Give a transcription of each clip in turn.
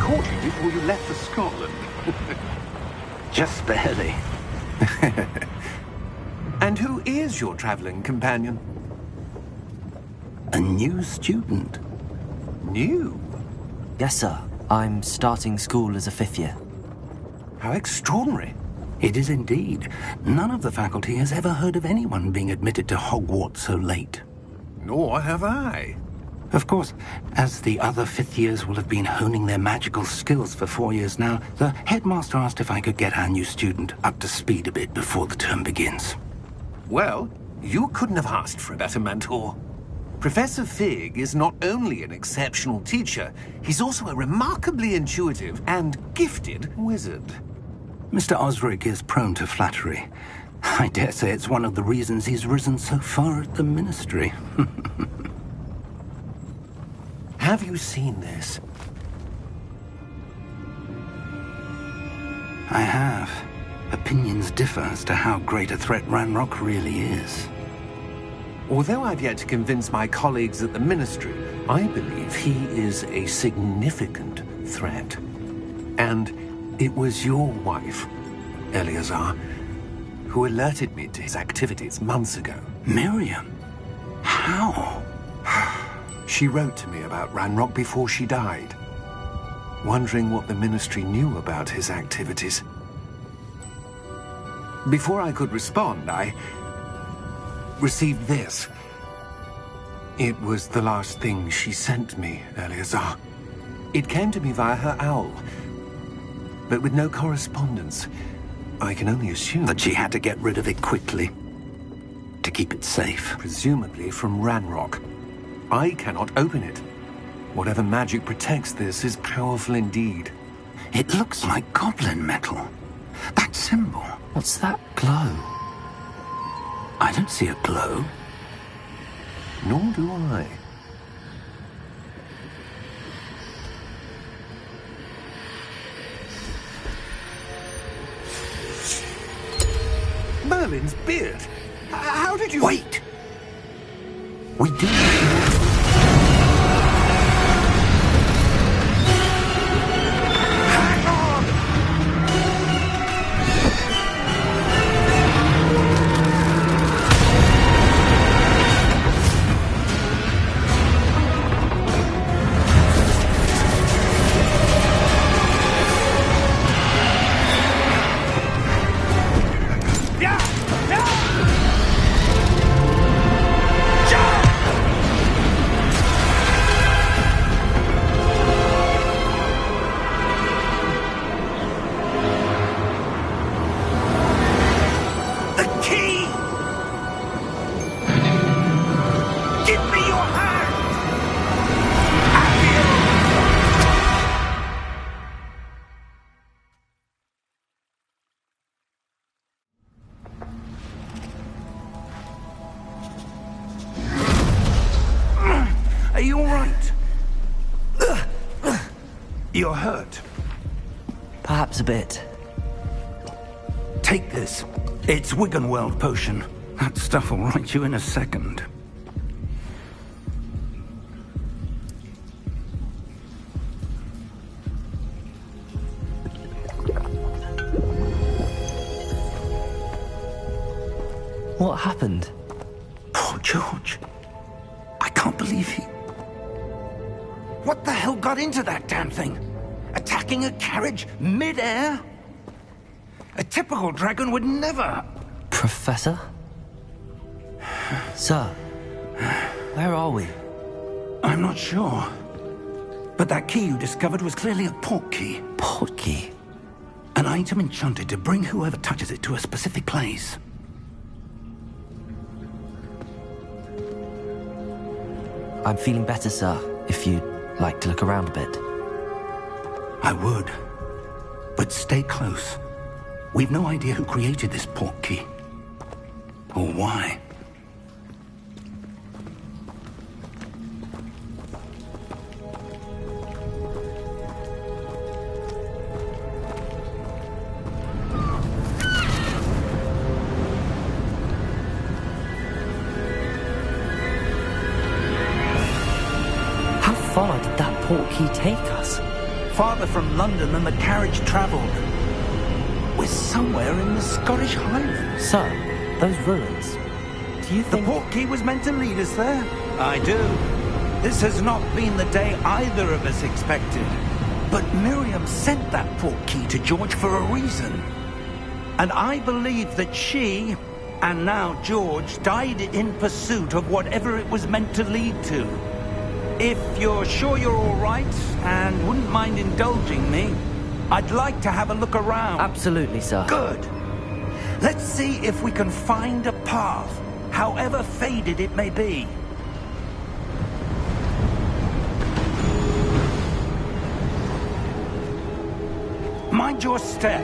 caught you before you left for Scotland. Just barely. And who is your traveling companion? A new student. New? Yes, sir. I'm starting school as a 5th year. How extraordinary. It is indeed. None of the faculty has ever heard of anyone being admitted to Hogwarts so late. Nor have I. Of course, as the other 5th years will have been honing their magical skills for 4 years now, the headmaster asked if I could get our new student up to speed a bit before the term begins. Well, you couldn't have asked for a better mentor. Professor Fig is not only an exceptional teacher, he's also a remarkably intuitive and gifted wizard. Mr. Osric is prone to flattery. I dare say it's one of the reasons he's risen so far at the Ministry. Have you seen this? I have. Opinions differ as to how great a threat Ranrock really is. Although I've yet to convince my colleagues at the Ministry, I believe he is a significant threat. And it was your wife, Eleazar, who alerted me to his activities months ago. Miriam? How? She wrote to me about Ranrock before she died, wondering what the Ministry knew about his activities. Before I could respond, I received this. It was the last thing she sent me, Eleazar. It came to me via her owl, but with no correspondence. I can only assume That she had to get rid of it quickly, to keep it safe. presumably from Ranrock. I cannot open it. Whatever magic protects this is powerful indeed. It looks like goblin metal. That symbol. What's that glow? I don't see a glow. Nor do I. Merlin's beard. How did you... Wait! We do. Hang on! Are you all right? You're hurt. Perhaps a bit. Take this. It's Wiggenweld potion. That stuff will right you in a second. What happened? Poor George. I can't believe he... What the hell got into that damn thing? Attacking a carriage mid-air? A typical dragon would never... Professor? Sir, where are we? I'm not sure. But that key you discovered was clearly a port key. Port key? An item enchanted to bring whoever touches it to a specific place. I'm feeling better, sir, if you'd like to look around a bit. I would. But stay close. We've no idea who created this port key. Or why. How far did that port key take us? farther from London than the carriage travelled. We're somewhere in the Scottish Highlands. Sir, those ruins. Do you The think... portkey was meant to lead us there? I do. This has not been the day either of us expected. But Miriam sent that portkey to George for a reason. And I believe that she, and now George, died in pursuit of whatever it was meant to lead to. If you're sure you're all right, and wouldn't mind indulging me, I'd like to have a look around. Absolutely, sir. Good. Let's see if we can find a path, however faded it may be. Mind your step.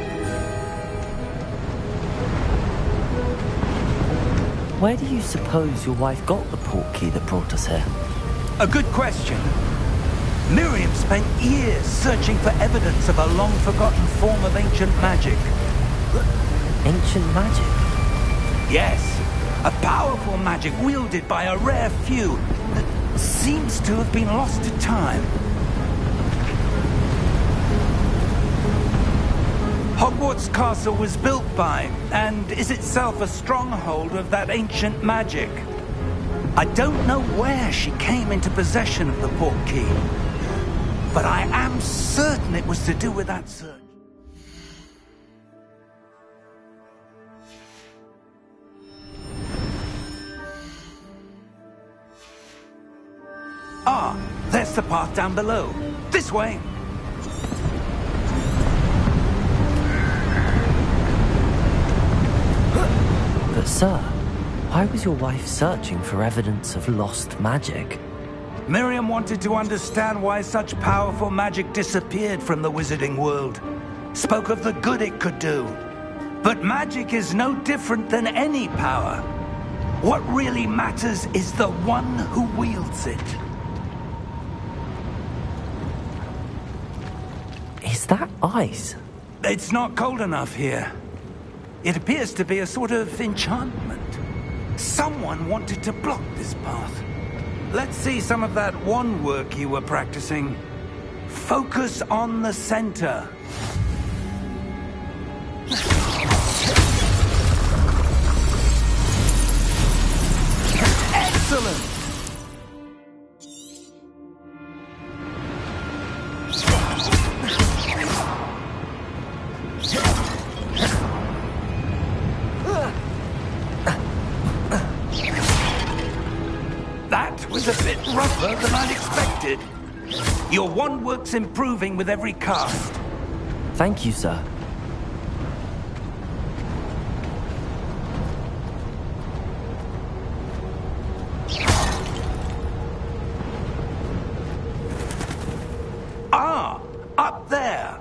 Where do you suppose your wife got the portkey that brought us here? A good question. Miriam spent years searching for evidence of a long-forgotten form of ancient magic. Ancient magic? Yes, a powerful magic wielded by a rare few that seems to have been lost to time. Hogwarts Castle was built by, and is itself a stronghold of that ancient magic. I don't know where she came into possession of the portkey, but I am certain it was to do with that search. Ah, there's the path down below. This way. But sir, why was your wife searching for evidence of lost magic? Miriam wanted to understand why such powerful magic disappeared from the wizarding world. Spoke of the good it could do. But magic is no different than any power. What really matters is the one who wields it. Is that ice? It's not cold enough here. It appears to be a sort of enchantment. Someone wanted to block this path. Let's see some of that wand work you were practicing. Focus on the center. Excellent! That was a bit rougher than I'd expected. Your wand work's improving with every cast. Thank you, sir. Ah, up there.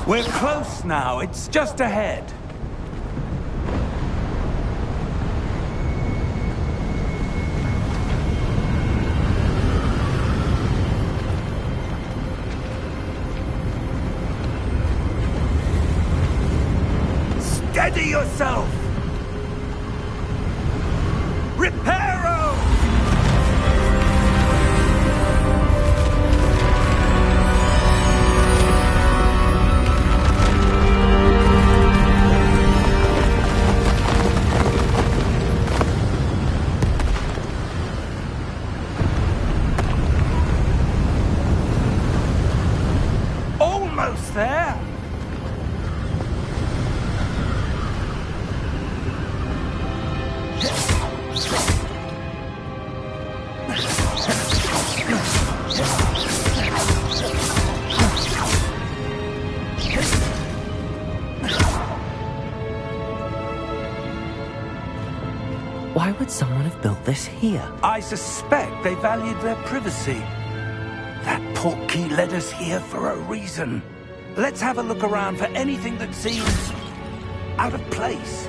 We're close now. It's just ahead. Steady yourself! Reparo! Almost there. Why would someone have built this here? I suspect they valued their privacy. That portkey led us here for a reason. Let's have a look around for anything that seems out of place.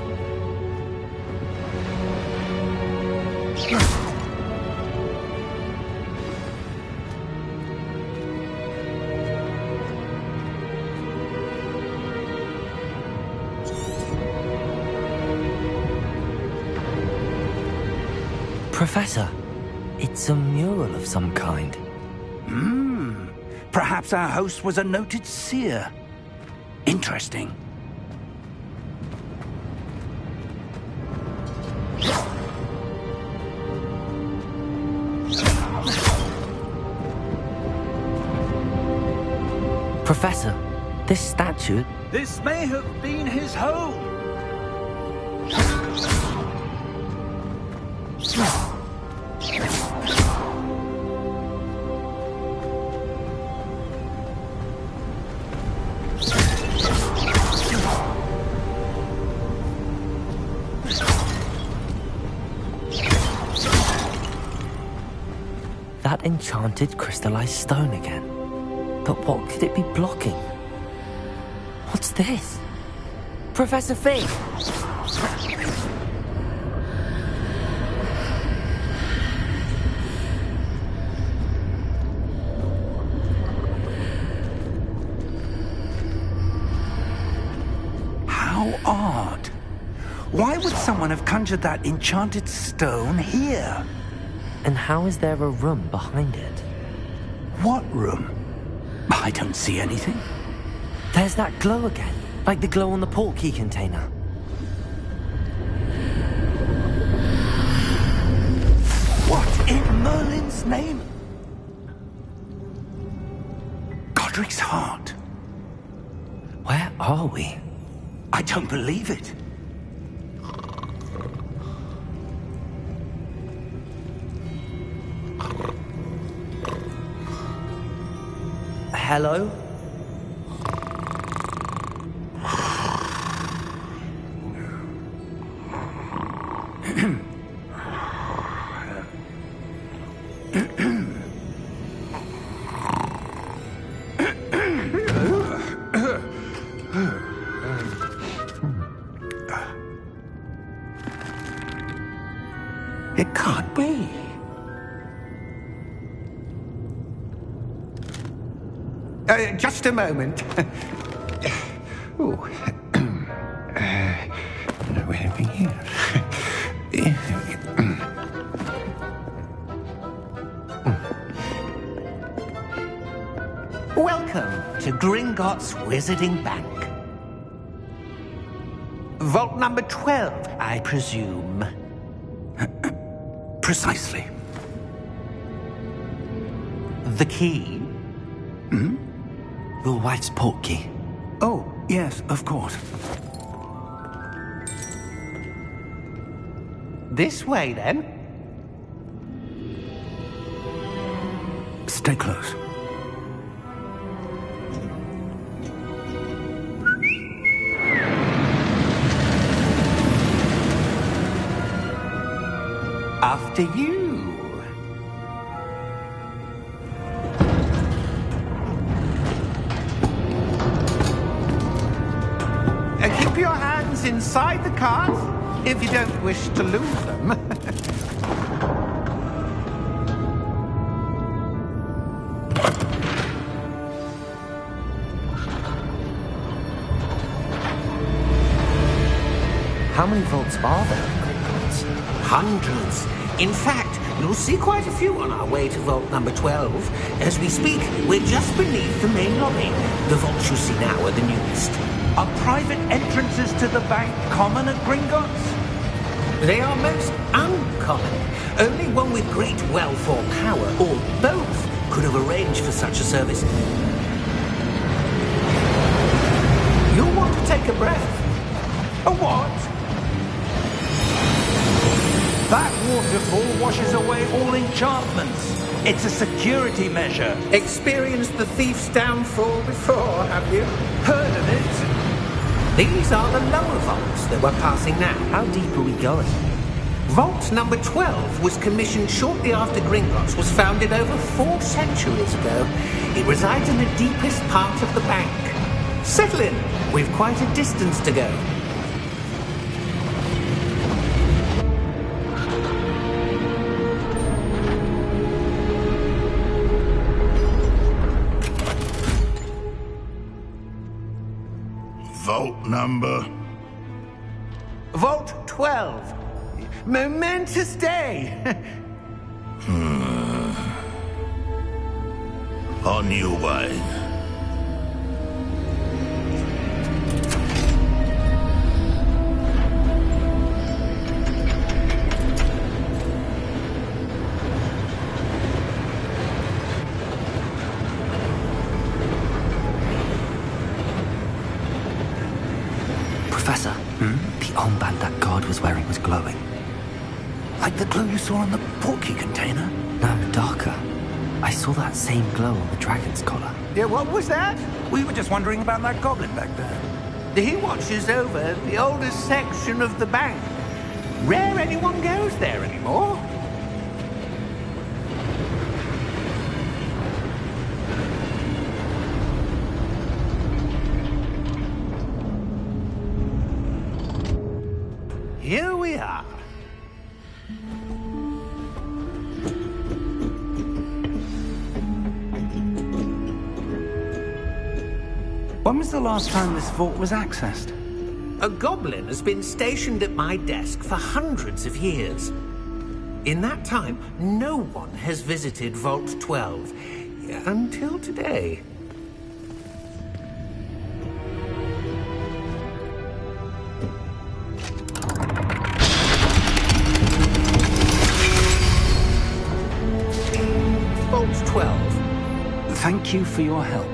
Professor, it's a mural of some kind. Perhaps our host was a noted seer. Interesting. Professor, this statue... This may have been his home. That enchanted crystallized stone again. But what could it be blocking? What's this? Professor Fig! How odd. Why would someone have conjured that enchanted stone here? And how is there a room behind it? What room? I don't see anything. There's that glow again, like the glow on the portkey container. What in Merlin's name? Godric's heart. Where are we? I don't believe it. Hello? It can't be. Just a moment. Oh. Where have we here? Welcome to Gringotts Wizarding Bank. Vault number 12, I presume. Precisely. The key? Your wife's portkey. Oh, yes, of course. This way, then. Stay close. After you. Keep your hands inside the cart if you don't wish to lose them. How many vaults are there in Gringotts? Hundreds. In fact, you'll see quite a few on our way to vault number 12. As we speak, we're just beneath the main lobby. The vaults you see now are the newest. Are private entrances to the bank common at Gringotts? They are most uncommon. Only one with great wealth or power, or both, could have arranged for such a service. You'll want to take a breath. A what? That waterfall washes away all enchantments. It's a security measure. Experienced the thief's downfall before, have you? Heard of it? These are the lower vaults that we're passing now. How deep are we going? Vault number 12 was commissioned shortly after Gringotts was founded over 4 centuries ago. It resides in the deepest part of the bank. Settle in. We've quite a distance to go. Vault number? Vault 12. Momentous day. On your way. Professor, the armband that guard was wearing was glowing. Like the glow you saw on the portkey container? No, darker. I saw that same glow on the dragon's collar. Yeah, what was that? We were just wondering about that goblin back there. He watches over the oldest section of the bank. Rare anyone goes there anymore. Here we are. When was the last time this vault was accessed? A goblin has been stationed at my desk for hundreds of years. In that time, no one has visited Vault 12 until today. Vault 12. Thank you for your help.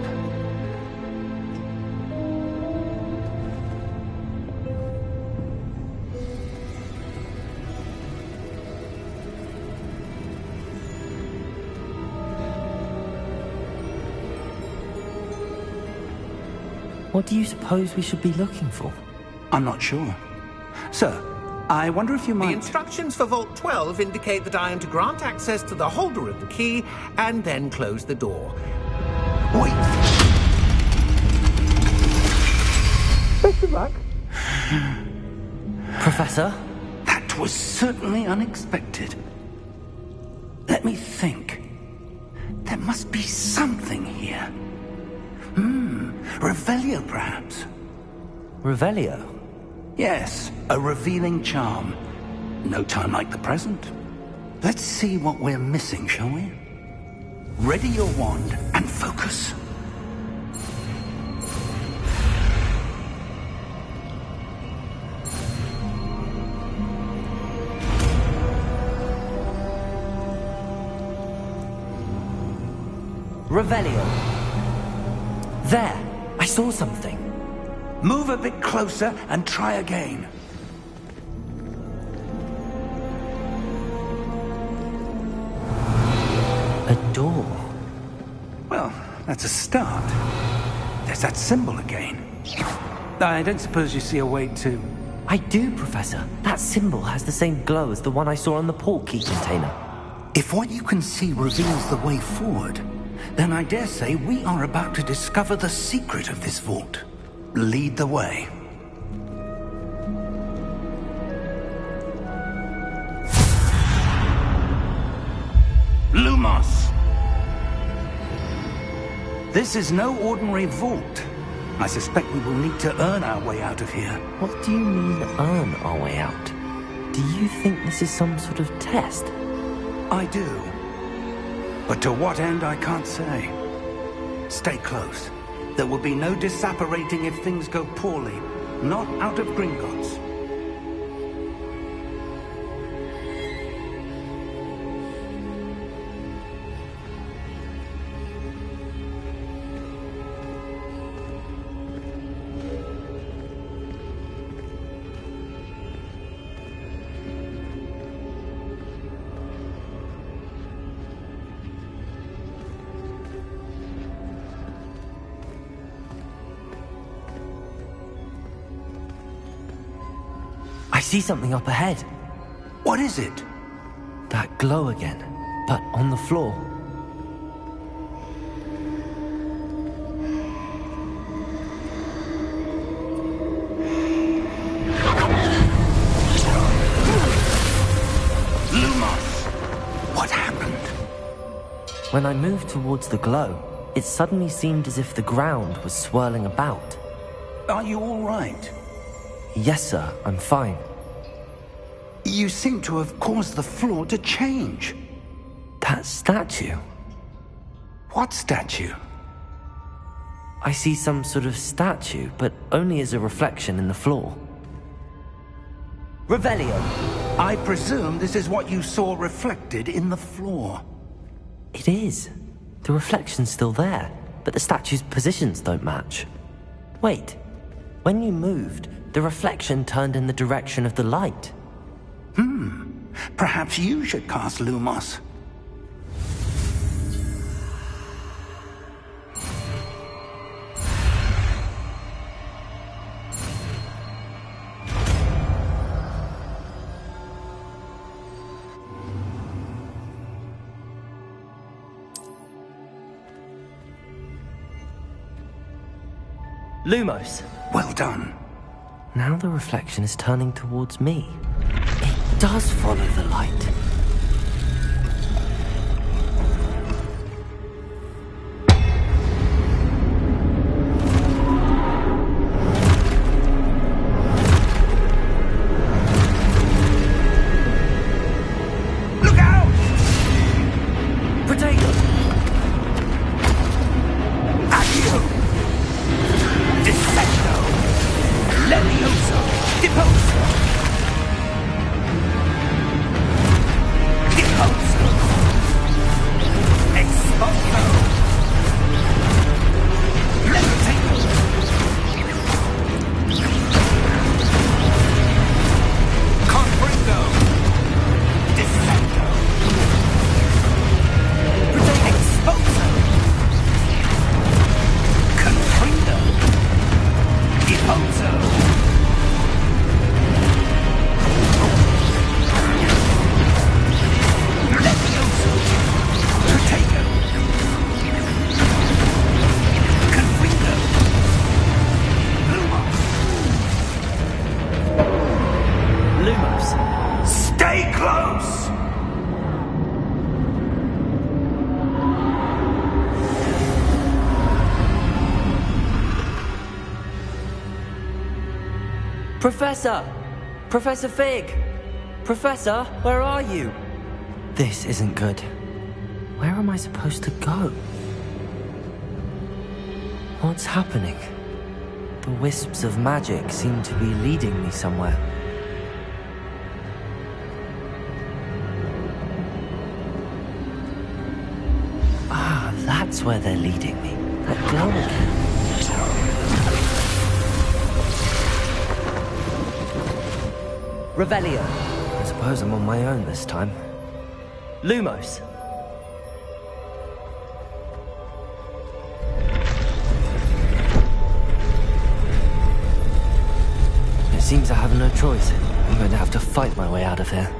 What do you suppose we should be looking for? I'm not sure. Sir, I wonder if you The might... instructions for Vault 12 indicate that I am to grant access to the holder of the key and then close the door. Wait! Best of luck. Professor? That was certainly unexpected. Let me think. There must be something here. Revelio, perhaps? Revelio? Yes, a revealing charm. No time like the present. Let's see what we're missing, shall we? Ready your wand and focus. Revelio. There! I saw something. Move a bit closer and try again. A door. Well, that's a start. There's that symbol again. I don't suppose you see a way to... I do, Professor. That symbol has the same glow as the one I saw on the portkey container. If what you can see reveals the way forward, then I dare say we are about to discover the secret of this vault. Lead the way. Lumos! This is no ordinary vault. I suspect we will need to earn our way out of here. What do you mean, earn our way out? Do you think this is some sort of test? I do. But to what end, I can't say. Stay close. There will be no disapparating if things go poorly. Not out of Gringotts. I see something up ahead. What is it? That glow again, but on the floor. When I moved towards the glow, it suddenly seemed as if the ground was swirling about. Are you all right? Yes, sir, I'm fine. You seem to have caused the floor to change. That statue? What statue? I see some sort of statue, but only as a reflection in the floor. Revelio! I presume this is what you saw reflected in the floor. It is. The reflection's still there, but the statue's positions don't match. Wait. When you moved, the reflection turned in the direction of the light. Perhaps you should cast Lumos. Lumos! Well done. Now the reflection is turning towards me. It does follow the light. Look out! Potato! Accio! Defecto! Levioso! Deposo! Deposo! Exposo! Levitato! Confringo! Defecto! Exposo! Confringo! Deposo! Levioso! Potato! Confringo! Lumos! Lumos! Stay close! Professor! Professor Fig! Professor, where are you? This isn't good. Where am I supposed to go? What's happening? The wisps of magic seem to be leading me somewhere. Ah, that's where they're leading me. That glow again. Revelio. I suppose I'm on my own this time. Lumos. It seems I have no choice. I'm going to have to fight my way out of here.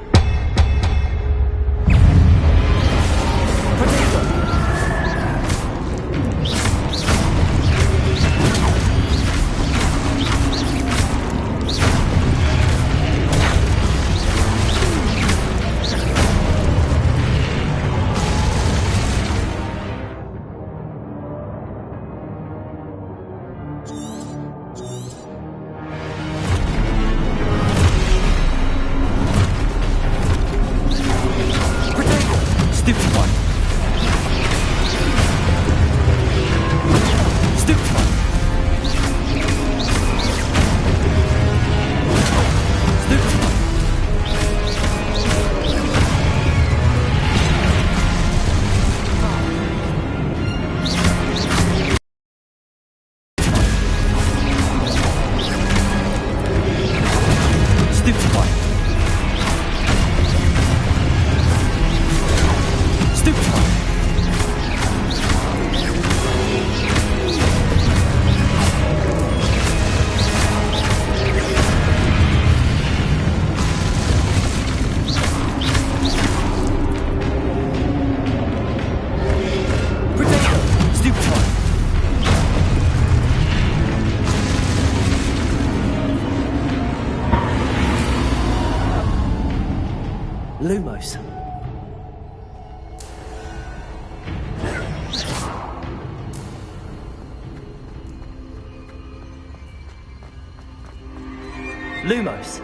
Lumos.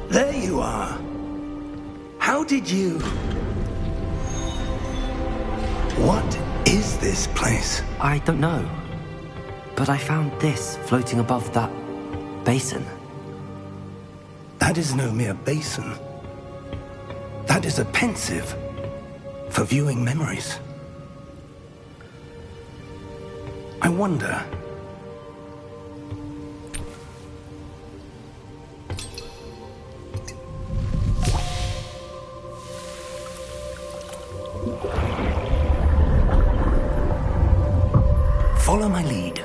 There you are. How did you... What is this place? I don't know. But I found this floating above that basin. That is no mere basin. That is a pensive for viewing memories. I wonder... Follow my lead.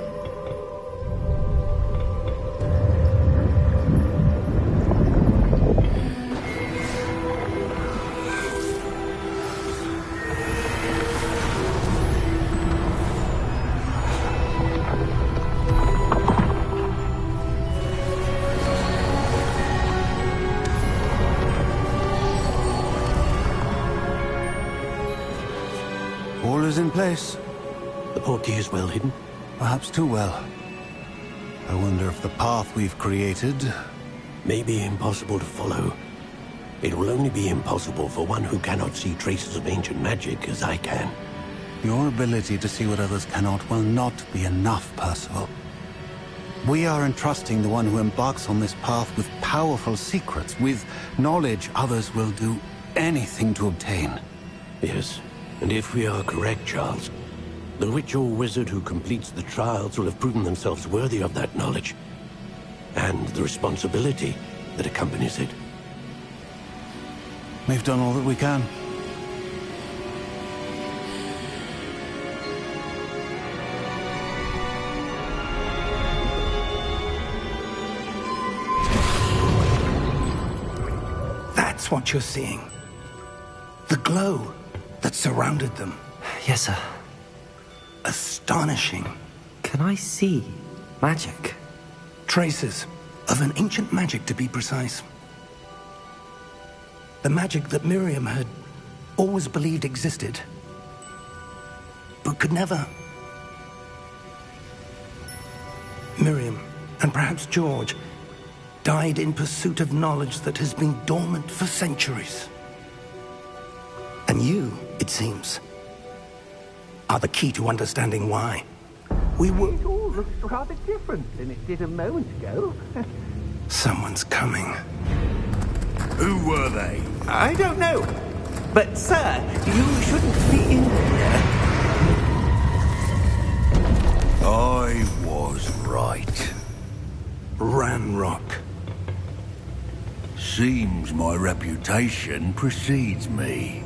All is in place. The portkey is well hidden. Perhaps too well. I wonder if the path we've created... May be impossible to follow. It will only be impossible for one who cannot see traces of ancient magic as I can. Your ability to see what others cannot will not be enough, Percival. We are entrusting the one who embarks on this path with powerful secrets, with knowledge others will do anything to obtain. Yes, and if we are correct, Charles, the witch or wizard who completes the trials will have proven themselves worthy of that knowledge, and the responsibility that accompanies it. We've done all that we can. That's what you're seeing. The glow that surrounded them. Yes, sir. Astonishing. Can I see magic? Traces of an ancient magic, to be precise. The magic that Miriam had always believed existed, but could never. Miriam, and perhaps George, died in pursuit of knowledge that has been dormant for centuries. And you, it seems, are the key to understanding why. We were... It all looks rather different than it did a moment ago. Someone's coming. Who were they? I don't know. But, sir, you shouldn't be in here. I was right. Ranrock. Seems my reputation precedes me.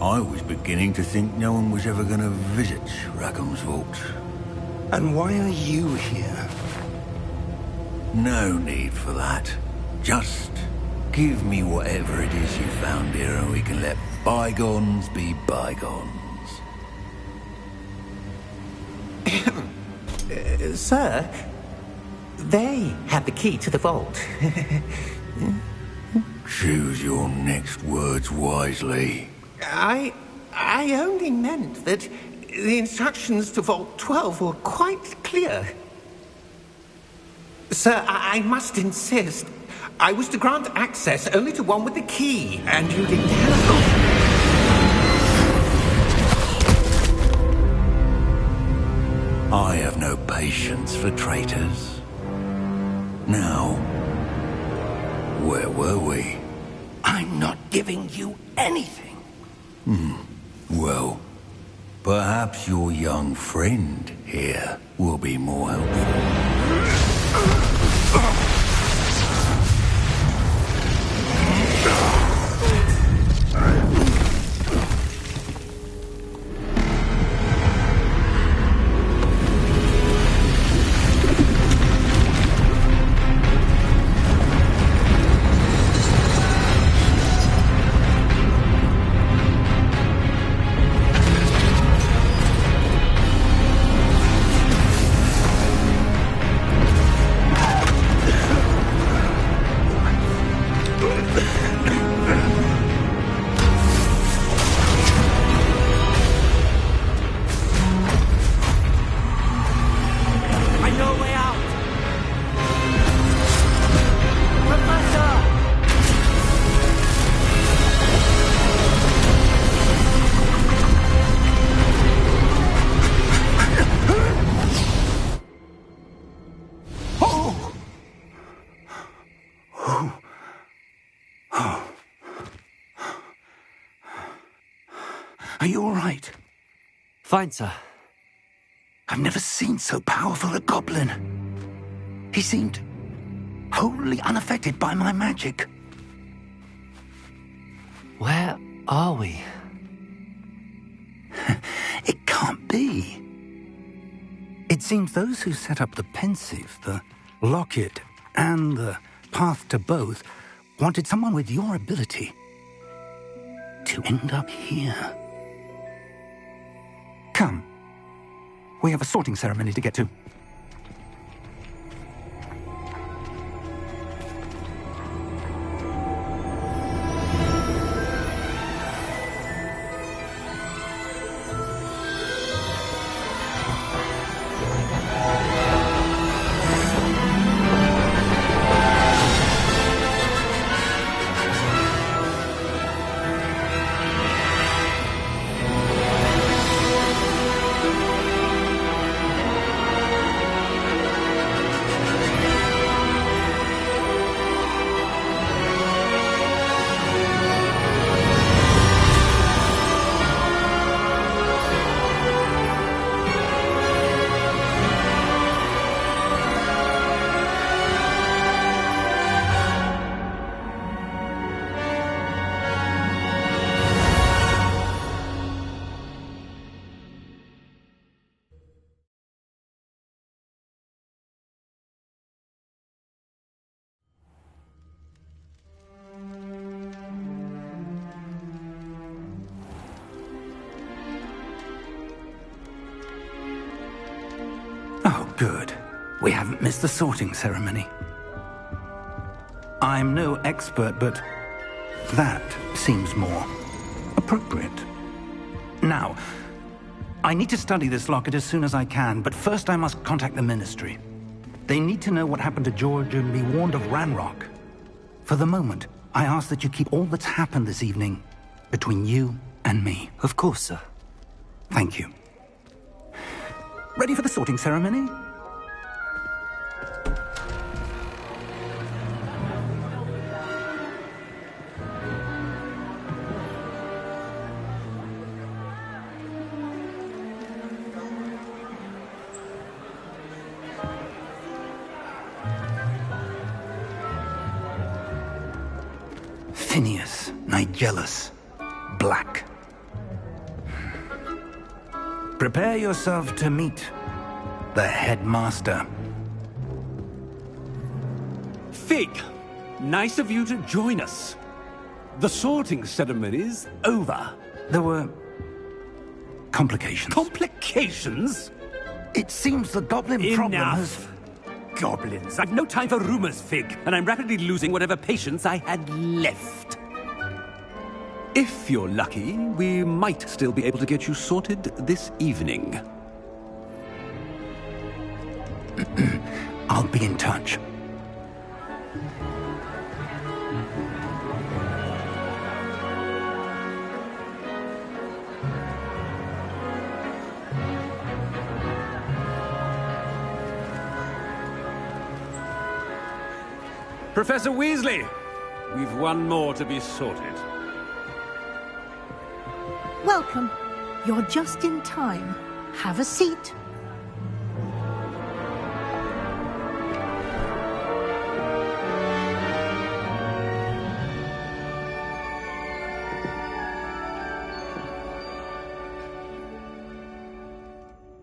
I was beginning to think no one was ever going to visit Rackham's Vault. And why are you here? No need for that. Just give me whatever it is you found here and we can let bygones be bygones. Sir, they have the key to the vault. Choose your next words wisely. I only meant that the instructions to Vault 12 were quite clear. Sir, I must insist. I was to grant access only to one with the key, and you didn't have... I have no patience for traitors. Now, Where were we? I'm not giving you anything. Well, perhaps your young friend here will be more helpful. Are you all right? Fine, sir. I've never seen so powerful a goblin. He seemed wholly unaffected by my magic. Where are we? It can't be. It seems those who set up the pensive, the locket, and the path to both wanted someone with your ability to end up here. Come. We have a sorting ceremony to get to. Oh, good. We haven't missed the sorting ceremony. I'm no expert, but that seems more appropriate. Now, I need to study this locket as soon as I can, but first I must contact the Ministry. They need to know what happened to George and be warned of Ranrock. For the moment, I ask that you keep all that's happened this evening between you and me. Of course, sir. Thank you. Ready for the sorting ceremony? Phineas, Nigellus, Black. Prepare yourself to meet the headmaster. Fig, nice of you to join us. The sorting ceremony's over. There were complications. Complications? It seems the goblin problem has... Enough. Goblins. I've no time for rumors, Fig, and I'm rapidly losing whatever patience I had left. If you're lucky, we might still be able to get you sorted this evening. I'll be in touch. Professor Weasley, we've one more to be sorted. Welcome. You're just in time. Have a seat.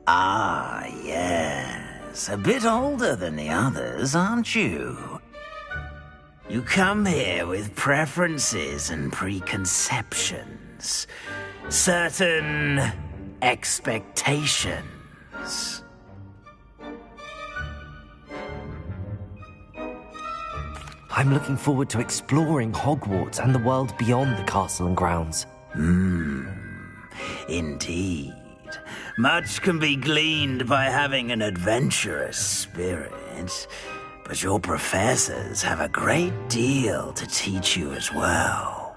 Ah, yes. A bit older than the others, aren't you? You come here with preferences and preconceptions. Certain expectations. I'm looking forward to exploring Hogwarts and the world beyond the castle and grounds. Indeed. Much can be gleaned by having an adventurous spirit, but your professors have a great deal to teach you as well.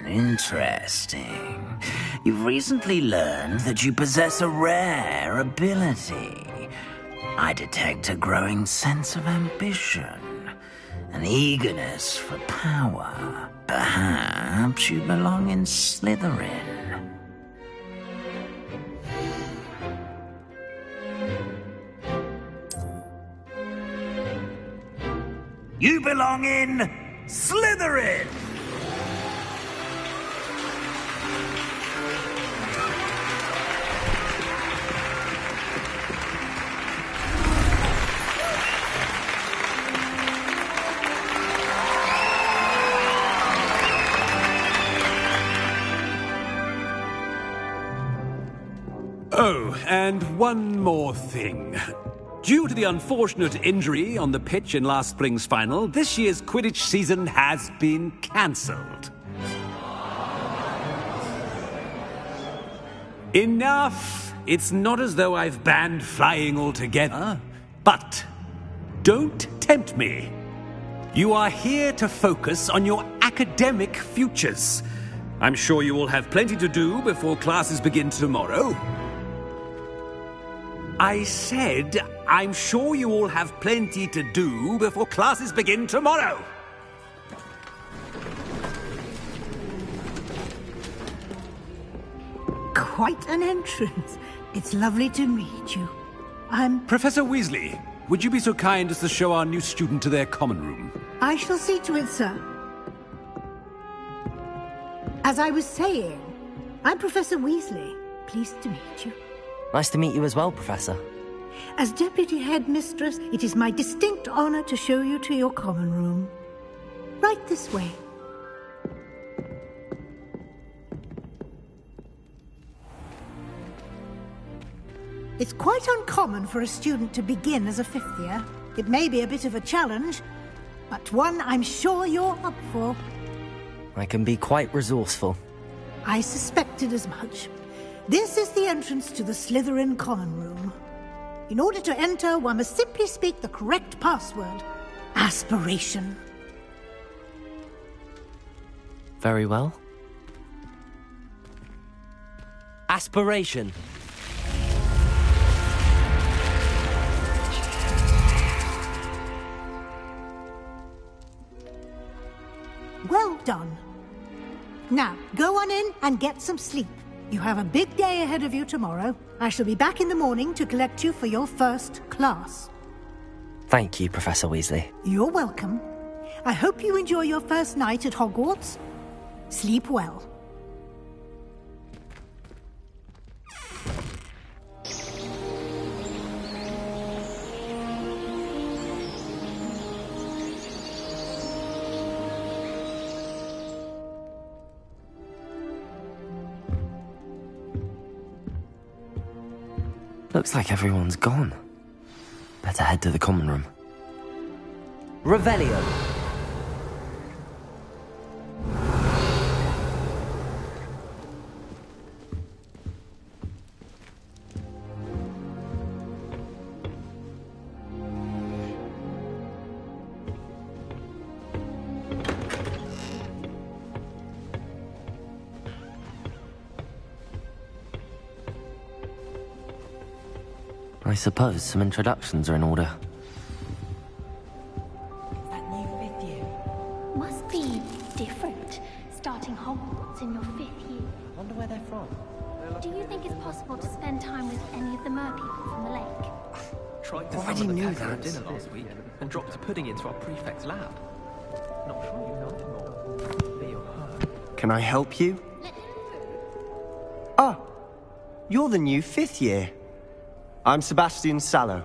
Interesting. You've recently learned that you possess a rare ability. I detect a growing sense of ambition, an eagerness for power. Perhaps you belong in Slytherin. You belong in Slytherin! Oh, and one more thing. Due to the unfortunate injury on the pitch in last spring's final, this year's Quidditch season has been cancelled. Enough! It's not as though I've banned flying altogether. But don't tempt me. You are here to focus on your academic futures. I'm sure you will have plenty to do before classes begin tomorrow. I said, I'm sure you all have plenty to do before classes begin tomorrow. Quite an entrance. It's lovely to meet you. Professor Weasley, would you be so kind as to show our new student to their common room? I shall see to it, sir. As I was saying, I'm Professor Weasley. Pleased to meet you. Nice to meet you as well, Professor. As Deputy Headmistress, it is my distinct honor to show you to your common room. Right this way. It's quite uncommon for a student to begin as a fifth year. It may be a bit of a challenge, but one I'm sure you're up for. I can be quite resourceful. I suspected as much. This is the entrance to the Slytherin common room. In order to enter, one must simply speak the correct password. Aspiration. Very well. Aspiration. Well done. Now, go on in and get some sleep. You have a big day ahead of you tomorrow. I shall be back in the morning to collect you for your first class. Thank you, Professor Weasley. You're welcome. I hope you enjoy your first night at Hogwarts. Sleep well. Looks like everyone's gone. Better head to the common room. Revelio. I suppose some introductions are in order. That new fifth year. tried to Already summon the knew pepper at that. dinner last week and dropped a pudding into our prefect's lab. Not sure you know more. Me or her. Can I help you? Ah, you're the new 5th year. I'm Sebastian Sallow.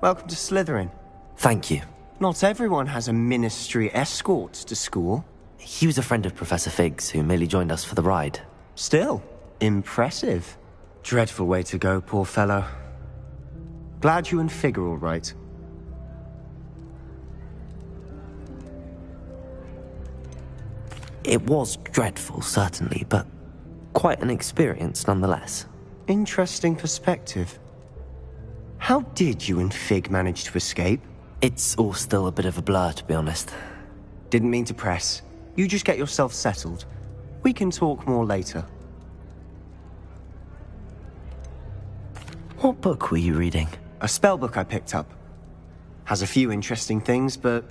Welcome to Slytherin. Thank you. Not everyone has a ministry escort to school. He was a friend of Professor Fig's who merely joined us for the ride. Still, impressive. Dreadful way to go, poor fellow. Glad you and Fig are all right. It was dreadful, certainly, but quite an experience nonetheless. Interesting perspective. How did you and Fig manage to escape? It's all still a bit of a blur, to be honest. Didn't mean to press. You just get yourself settled. We can talk more later. What book were you reading? A spell book I picked up. Has a few interesting things, but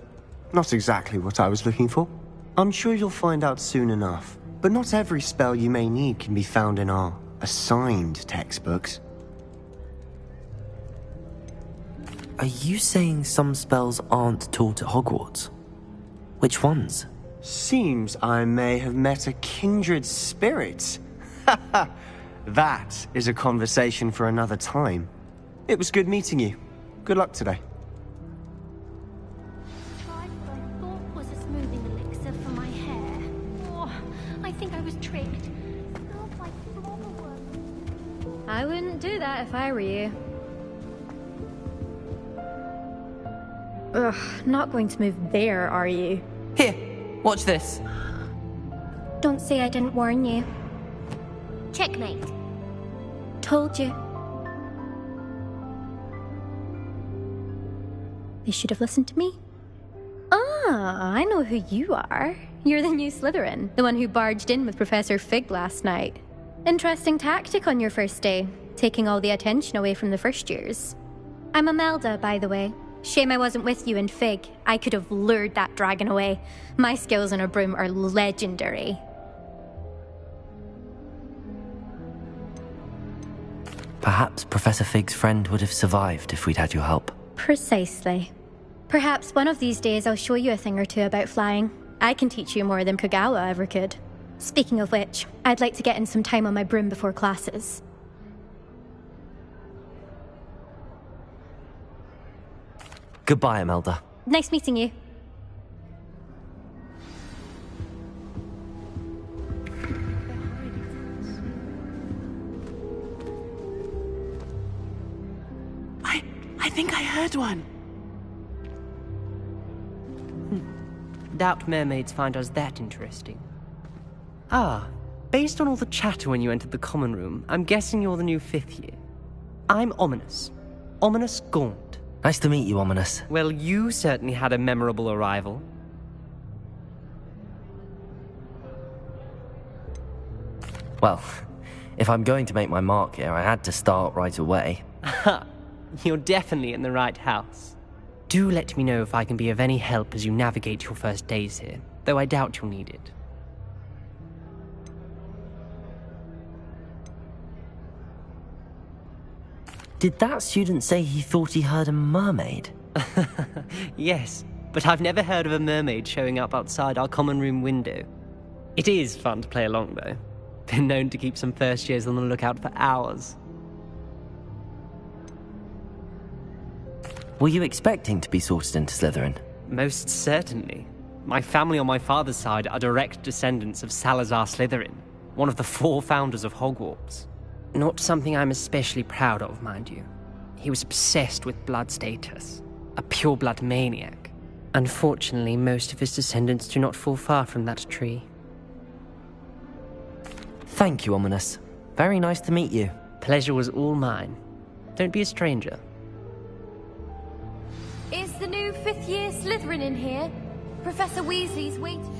not exactly what I was looking for. I'm sure you'll find out soon enough. But not every spell you may need can be found in our assigned textbooks. Are you saying some spells aren't taught at Hogwarts? Which ones? Seems I may have met a kindred spirit. That is a conversation for another time. It was good meeting you. Good luck today. Tried what I thought was a smoothing elixir for my hair. Oh, I think I was tricked. Smells like flowerwork. I wouldn't do that if I were you. Ugh, not going to move there, are you? Here, watch this. Don't say I didn't warn you. Checkmate. Told you. They should have listened to me. Ah, I know who you are. You're the new Slytherin, the one who barged in with Professor Fig last night. Interesting tactic on your first day, taking all the attention away from the first years. I'm Imelda, by the way. Shame I wasn't with you in Fig. I could have lured that dragon away. My skills on a broom are legendary. Perhaps Professor Fig's friend would have survived if we'd had your help. Precisely. Perhaps one of these days I'll show you a thing or two about flying. I can teach you more than Kagawa ever could. Speaking of which, I'd like to get in some time on my broom before classes. Goodbye, Imelda. Nice meeting you. I think I heard one. Doubt mermaids find us that interesting. Ah, based on all the chatter when you entered the common room, I'm guessing you're the new 5th year. I'm Ominous. Ominous Gaunt. Nice to meet you, Ominous. Well, you certainly had a memorable arrival. Well, if I'm going to make my mark here, I had to start right away. Ha! You're definitely in the right house. Do let me know if I can be of any help as you navigate your first days here, though I doubt you'll need it. Did that student say he thought he heard a mermaid? Yes, but I've never heard of a mermaid showing up outside our common room window. It is fun to play along, though. Been known to keep some first years on the lookout for hours. Were you expecting to be sorted into Slytherin? Most certainly. My family on my father's side are direct descendants of Salazar Slytherin, one of the 4 founders of Hogwarts. Not something I'm especially proud of, mind you. He was obsessed with blood status, a pure-blood maniac. Unfortunately, most of his descendants do not fall far from that tree. Thank you, Ominous. Very nice to meet you. Pleasure was all mine. Don't be a stranger. Is the new 5th year Slytherin in here? Professor Weasley's waiting.